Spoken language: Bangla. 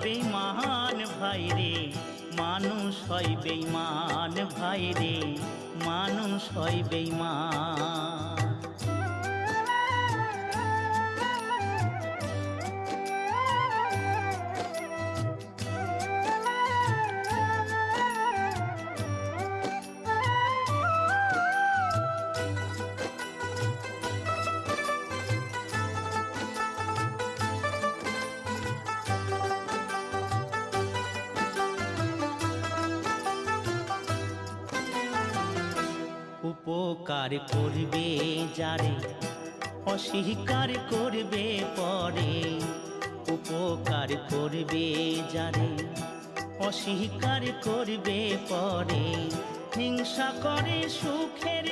বেঈমান ভাইরে, মানুষ হয় বেঈমান ভাইরে, মানুষ হয় বেঈমান। উপকার করবে যারে, অস্বীকার করবে পরে। উপকার করবে যারে, অস্বীকার করবে পরে। হিংসা করে সুখের